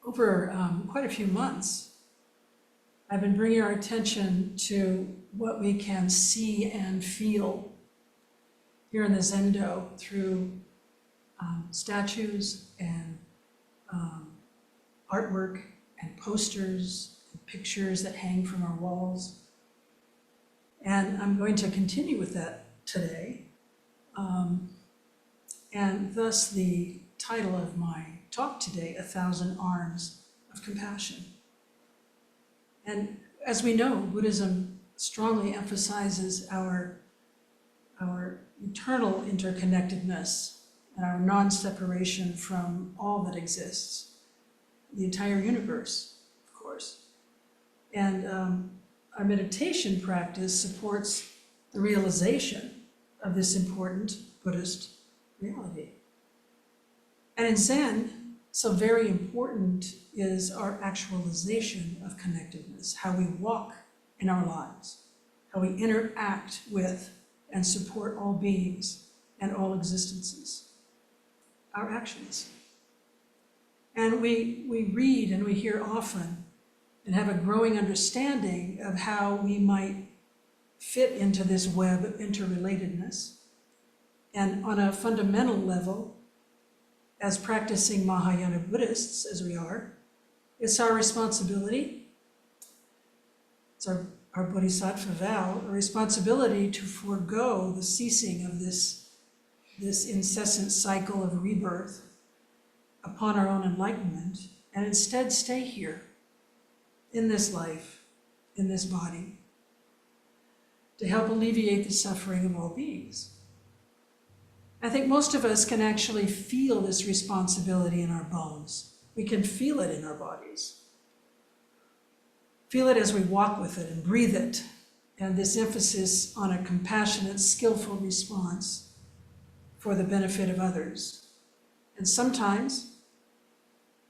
over quite a few months, I've been bringing our attention to what we can see and feel here in the Zendo through statues and artwork and posters and pictures that hang from our walls. And I'm going to continue with that today. And thus the title of my talk today, 1,000 Arms of Compassion. And as we know, Buddhism strongly emphasizes our eternal interconnectedness and our non-separation from all that exists, the entire universe, of course. And our meditation practice supports the realization of this important Buddhist reality. And in Zen, so very important is our actualization of connectedness, how we walk in our lives, how we interact with and support all beings and all existences, our actions. And we read and we hear often and have a growing understanding of how we might fit into this web of interrelatedness. And on a fundamental level, as practicing Mahayana Buddhists, as we are, it's our responsibility, it's our Bodhisattva vow, a responsibility to forego the ceasing of this incessant cycle of rebirth upon our own enlightenment, and instead stay here, in this life, in this body, to help alleviate the suffering of all beings. I think most of us can actually feel this responsibility in our bones. We can feel it in our bodies. Feel it as we walk with it and breathe it, and this emphasis on a compassionate, skillful response for the benefit of others. And sometimes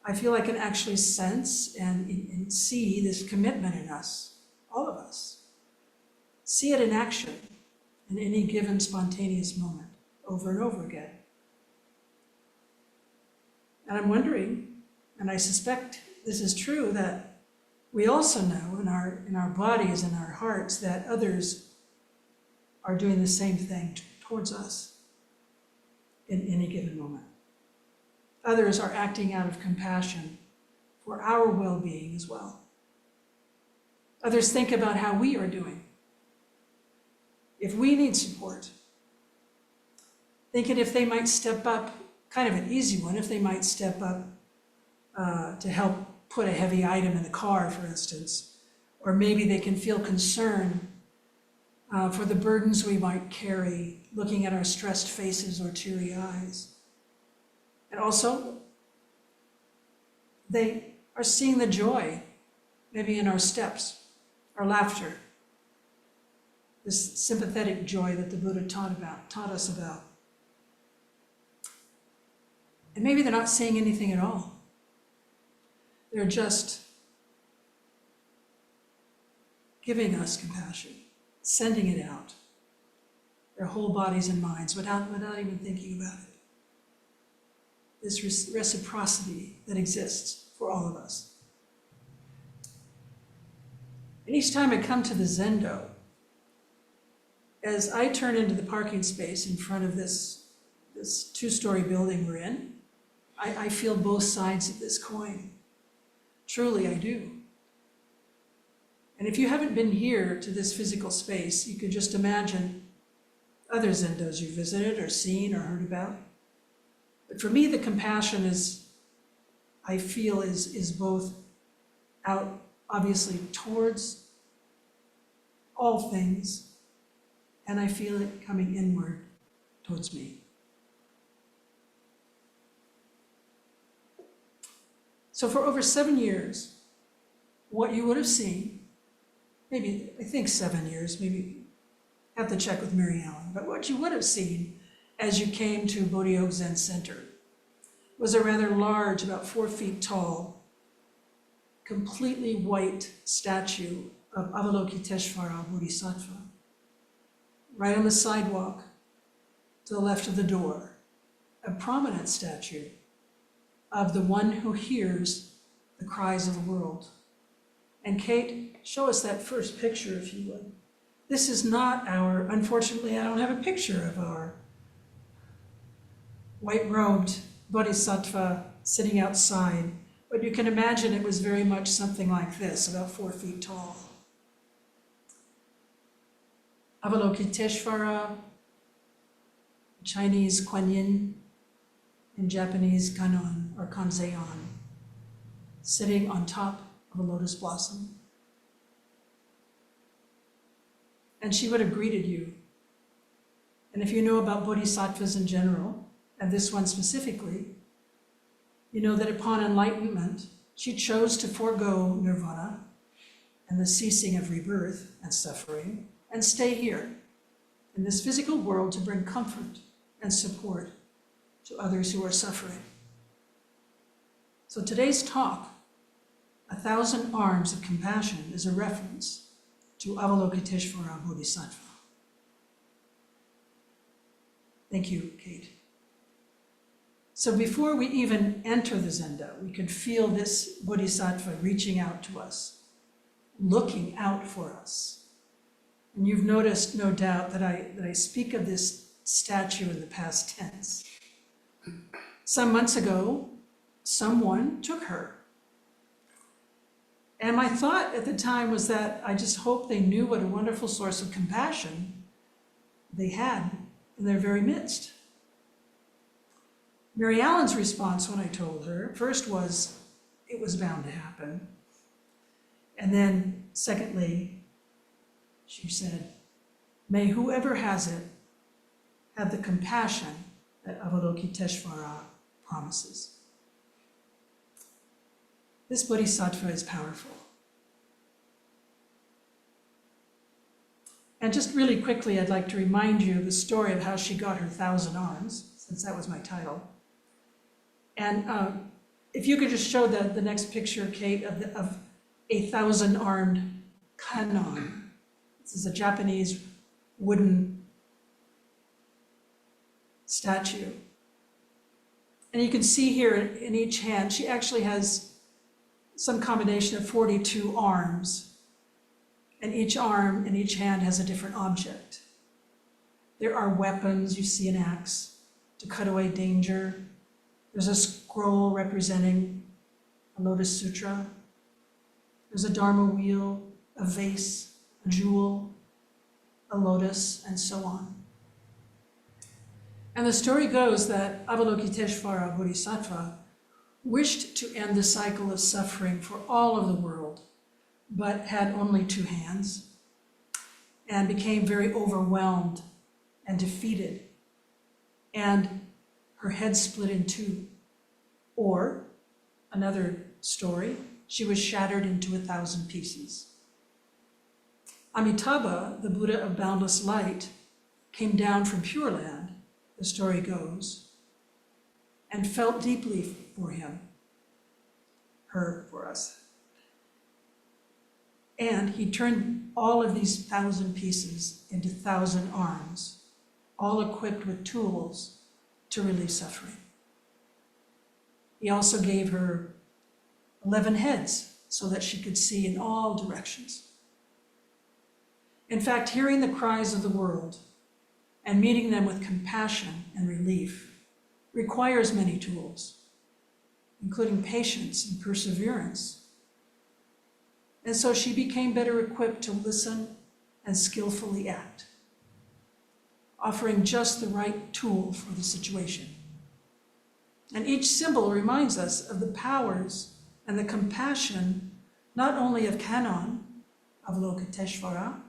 I feel I can actually sense and see this commitment in us, all of us. See it in action in any given spontaneous moment, over and over again. And I'm wondering, and I suspect this is true, that we also know in our bodies and our hearts that others are doing the same thing towards us in any given moment. Others are acting out of compassion for our well-being as well. Others think about how we are doing. If we need support, thinking if they might step up, kind of an easy one, if they might step up to help put a heavy item in the car, for instance, or maybe they can feel concern for the burdens we might carry, looking at our stressed faces or teary eyes. And also, they are seeing the joy, maybe in our steps, our laughter, this sympathetic joy that the Buddha taught us about. And maybe they're not saying anything at all. They're just giving us compassion, sending it out, their whole bodies and minds, without even thinking about it. This reciprocity that exists for all of us. And each time I come to the Zendo, as I turn into the parking space in front of this two-story building we're in, I feel both sides of this coin. Truly, I do. And if you haven't been here to this physical space, you could just imagine other Zendos you visited or seen or heard about. But for me, the compassion I feel is both out, obviously, towards all things, and I feel it coming inward towards me. So for over 7 years, what you would have seen, maybe, I think 7 years, maybe have to check with Mary Ellen, but what you would have seen as you came to Bodhi Oak Zen Center was a rather large, about 4 feet tall, completely white statue of Avalokiteshvara Bodhisattva, right on the sidewalk to the left of the door, a prominent statue of the one who hears the cries of the world. And Kate, show us that first picture, if you would. This is not our, unfortunately, I don't have a picture of our white-robed bodhisattva sitting outside, but you can imagine it was very much something like this, about 4 feet tall. Avalokiteshvara, Chinese Kuan Yin, in Japanese Kannon or Kanzeon, sitting on top of a lotus blossom. And she would have greeted you. And if you know about bodhisattvas in general, and this one specifically, you know that upon enlightenment, she chose to forego nirvana and the ceasing of rebirth and suffering, and stay here in this physical world to bring comfort and support to others who are suffering. So today's talk, 1,000 Arms of Compassion, is a reference to Avalokiteshvara Bodhisattva. Thank you, Kate. So before we even enter the Zenda, we could feel this Bodhisattva reaching out to us, looking out for us. And you've noticed, no doubt, that I speak of this statue in the past tense. Some months ago, someone took her. And my thought at the time was that I just hope they knew what a wonderful source of compassion they had in their very midst. Mary Allen's response when I told her, first was, it was bound to happen. And then, secondly, she said, may whoever has it have the compassion that Avalokiteshvara promises. This bodhisattva is powerful. And just really quickly, I'd like to remind you the story of how she got her 1,000 arms, since that was my title. And if you could just show the next picture, Kate, of a 1,000-armed kannon. This is a Japanese wooden statue. And you can see here in each hand, she actually has some combination of 42 arms. And each arm in each hand has a different object. There are weapons, you see an axe to cut away danger. There's a scroll representing a Lotus Sutra. There's a Dharma wheel, a vase, a jewel, a lotus, and so on. And the story goes that Avalokiteshvara Bodhisattva wished to end the cycle of suffering for all of the world, but had only 2 hands, and became very overwhelmed and defeated. And her head split in 2. Or, another story, she was shattered into 1,000 pieces. Amitabha, the Buddha of boundless light, came down from Pure Land, the story goes, and felt deeply for him, her for us. And he turned all of these 1,000 pieces into 1,000 arms, all equipped with tools to relieve suffering. He also gave her 11 heads so that she could see in all directions. In fact, hearing the cries of the world and meeting them with compassion and relief requires many tools, including patience and perseverance. And so she became better equipped to listen and skillfully act, offering just the right tool for the situation. And each symbol reminds us of the powers and the compassion, not only of Kannon, Avalokiteshvara,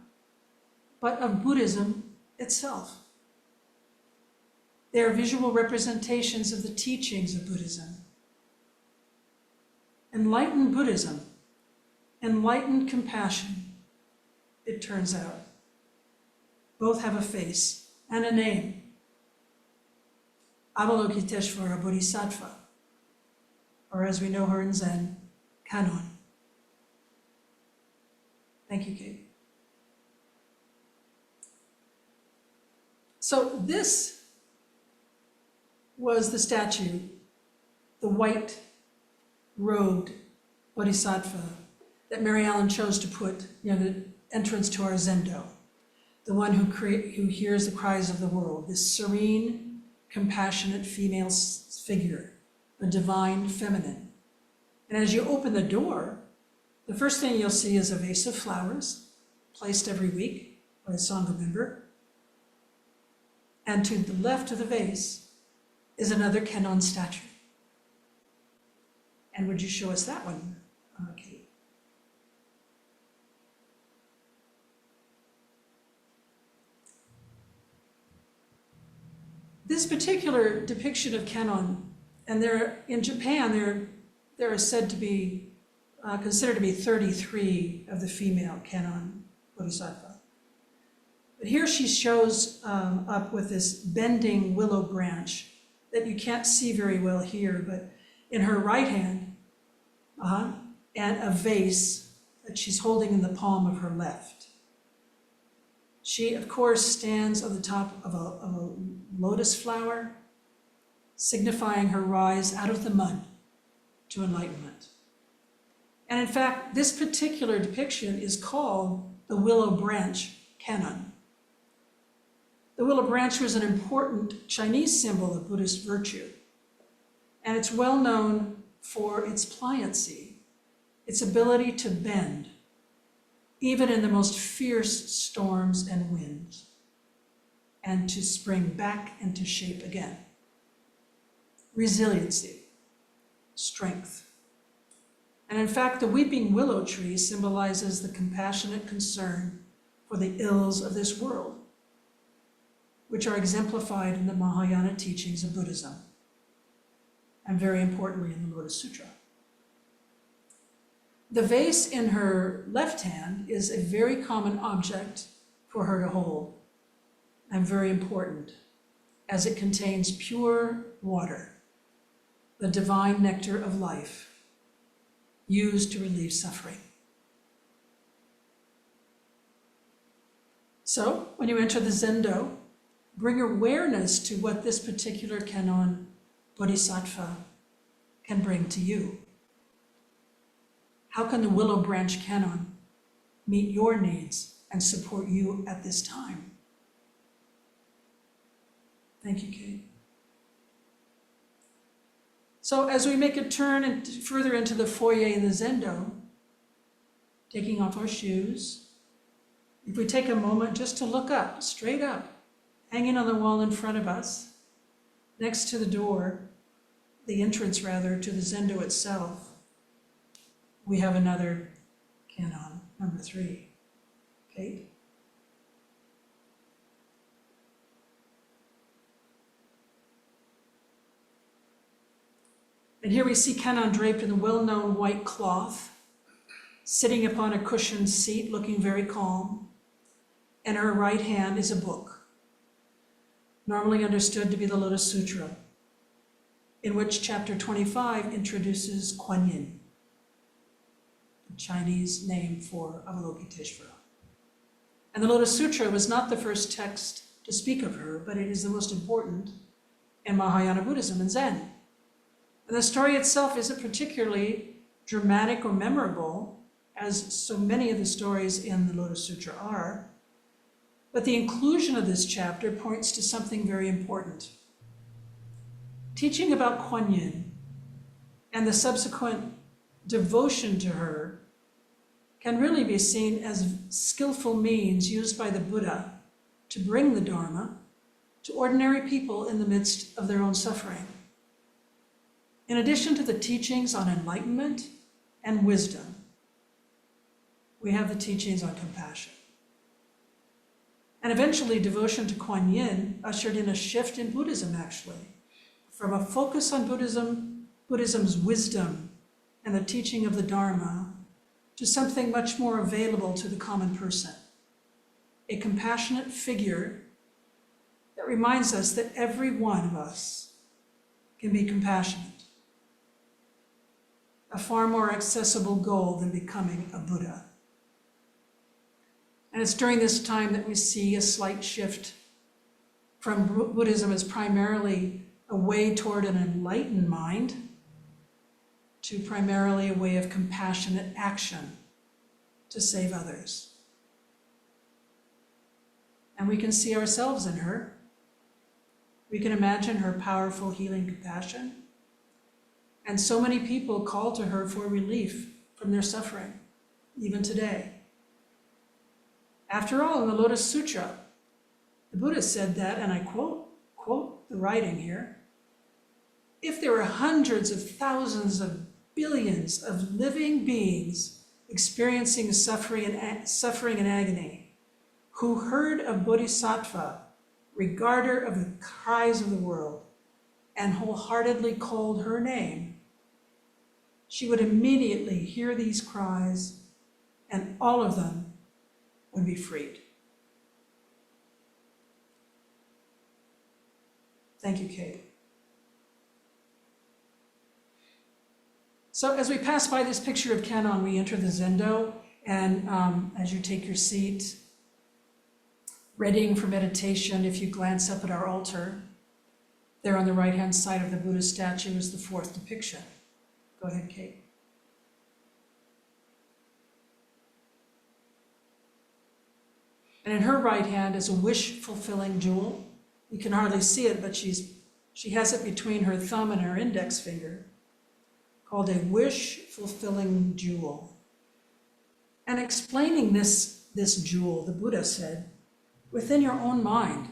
but of Buddhism itself. They are visual representations of the teachings of Buddhism. Enlightened Buddhism, enlightened compassion, it turns out. Both have a face and a name. Avalokiteshvara Bodhisattva, or as we know her in Zen, Kannon. Thank you, Kate. So this was the statue, the white-robed Bodhisattva that Mary Ellen chose to put near the entrance to our Zendo, the one who hears the cries of the world, this serene, compassionate female figure, a divine feminine. And as you open the door, the first thing you'll see is a vase of flowers placed every week by a Sangha member. And to the left of the vase is another Kennon statue. And would you show us that one, Kate? This particular depiction of Kennon, and in Japan, there are said to be, considered to be 33 of the female Kennon Bodhisattva. But here she shows up with this bending willow branch that you can't see very well here, but in her right hand, and a vase that she's holding in the palm of her left. She, of course, stands on the top of a lotus flower, signifying her rise out of the mud to enlightenment. And in fact, this particular depiction is called the willow branch Kennon. The willow branch was an important Chinese symbol of Buddhist virtue, and it's well known for its pliancy, its ability to bend, even in the most fierce storms and winds, and to spring back into shape again. Resiliency, strength. And in fact, the weeping willow tree symbolizes the compassionate concern for the ills of this world, which are exemplified in the Mahayana teachings of Buddhism, and very importantly in the Lotus Sutra. The vase in her left hand is a very common object for her to hold, and very important, as it contains pure water, the divine nectar of life, used to relieve suffering. So, when you enter the Zendo, bring awareness to what this particular Kennon Bodhisattva can bring to you. How can the willow branch Kennon meet your needs and support you at this time? Thank you, Kate. So as we make a turn further into the foyer in the Zendo, taking off our shoes, if we take a moment just to look up, straight up, hanging on the wall in front of us, next to the door, the entrance rather, to the Zendo itself, we have another Kennon, number 3. Kate? And here we see Kennon draped in the well-known white cloth, sitting upon a cushioned seat, looking very calm. In her right hand is a book, normally understood to be the Lotus Sutra, in which chapter 25 introduces Kuan Yin, the Chinese name for Avalokiteshvara. And the Lotus Sutra was not the first text to speak of her, but it is the most important in Mahayana Buddhism and Zen. And the story itself isn't particularly dramatic or memorable, as so many of the stories in the Lotus Sutra are, but the inclusion of this chapter points to something very important. Teaching about Kuan Yin and the subsequent devotion to her can really be seen as skillful means used by the Buddha to bring the Dharma to ordinary people in the midst of their own suffering. In addition to the teachings on enlightenment and wisdom, we have the teachings on compassion. And eventually, devotion to Kuan Yin ushered in a shift in Buddhism, actually, from a focus on Buddhism's wisdom and the teaching of the Dharma, to something much more available to the common person, a compassionate figure that reminds us that every one of us can be compassionate, a far more accessible goal than becoming a Buddha. And it's during this time that we see a slight shift from Buddhism as primarily a way toward an enlightened mind to primarily a way of compassionate action to save others. And we can see ourselves in her. We can imagine her powerful healing compassion. And so many people call to her for relief from their suffering, even today. After all, in the Lotus Sutra, the Buddha said that, and I quote the writing here, if there were hundreds of thousands of billions of living beings experiencing suffering and agony, who heard of Bodhisattva, regarder of the cries of the world, and wholeheartedly called her name, she would immediately hear these cries, and all of them would be freed. Thank you, Kate. So as we pass by this picture of Kannon, we enter the Zendo, and as you take your seat, readying for meditation, if you glance up at our altar, there on the right-hand side of the Buddha statue is the fourth depiction. Go ahead, Kate. And in her right hand is a wish-fulfilling jewel. You can hardly see it, but she has it between her thumb and her index finger, called a wish-fulfilling jewel. And explaining this jewel, the Buddha said, within your own mind,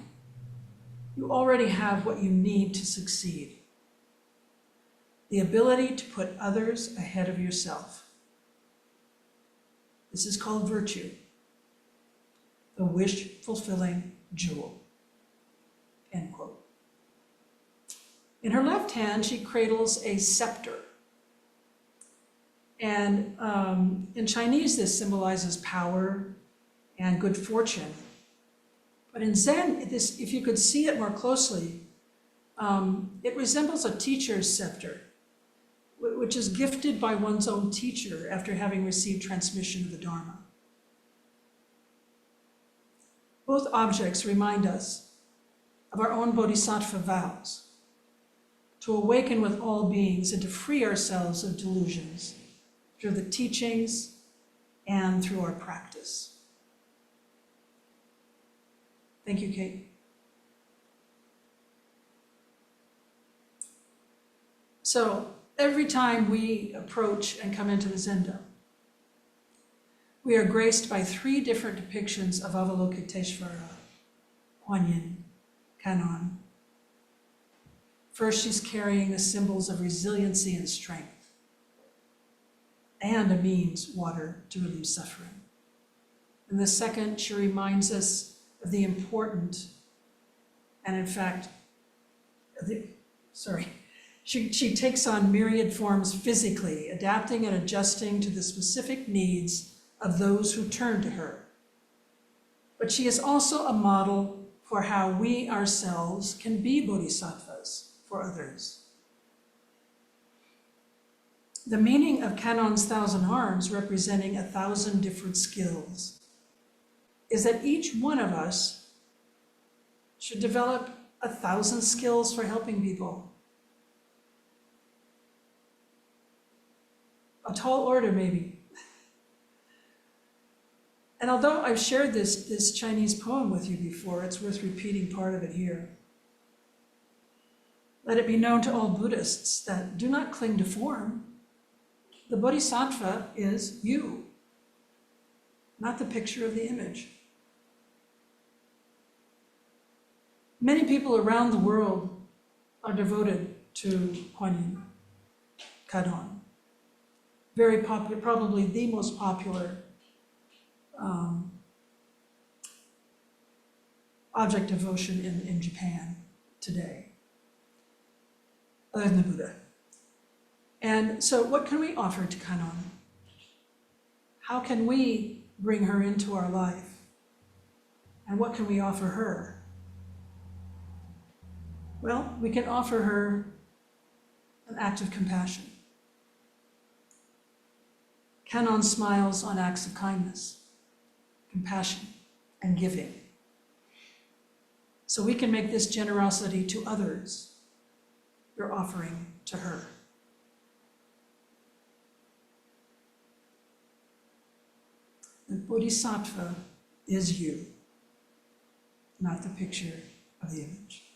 you already have what you need to succeed. The ability to put others ahead of yourself. This is called virtue, the wish-fulfilling jewel. End quote. In her left hand, she cradles a scepter. And in Chinese, this symbolizes power and good fortune. But in Zen, if you could see it more closely, it resembles a teacher's scepter, which is gifted by one's own teacher after having received transmission of the Dharma. Both objects remind us of our own bodhisattva vows, to awaken with all beings and to free ourselves of delusions through the teachings and through our practice. Thank you, Kate. So every time we approach and come into the Zendo, we are graced by three different depictions of Avalokiteshvara, Kuan Yin, Kannon. First, she's carrying the symbols of resiliency and strength, and a means, water, to relieve suffering. And the second, she reminds us of the important, and in fact, she takes on myriad forms physically, adapting and adjusting to the specific needs of those who turn to her. But she is also a model for how we ourselves can be bodhisattvas for others. The meaning of Kannon's 1,000 arms, representing 1,000 different skills, is that each one of us should develop 1,000 skills for helping people. A tall order, maybe. And although I've shared this Chinese poem with you before, it's worth repeating part of it here. Let it be known to all Buddhists that do not cling to form. The bodhisattva is you, not the picture of the image. Many people around the world are devoted to Kuan Yin, Kannon. Very popular, probably the most popular object devotion in Japan today, other than the Buddha. And so what can we offer to Kannon? How can we bring her into our life? And what can we offer her? Well, we can offer her an act of compassion. Kannon smiles on acts of kindness, compassion, and giving. So we can make this generosity to others your offering to her. The Bodhisattva is you, not the picture of the image.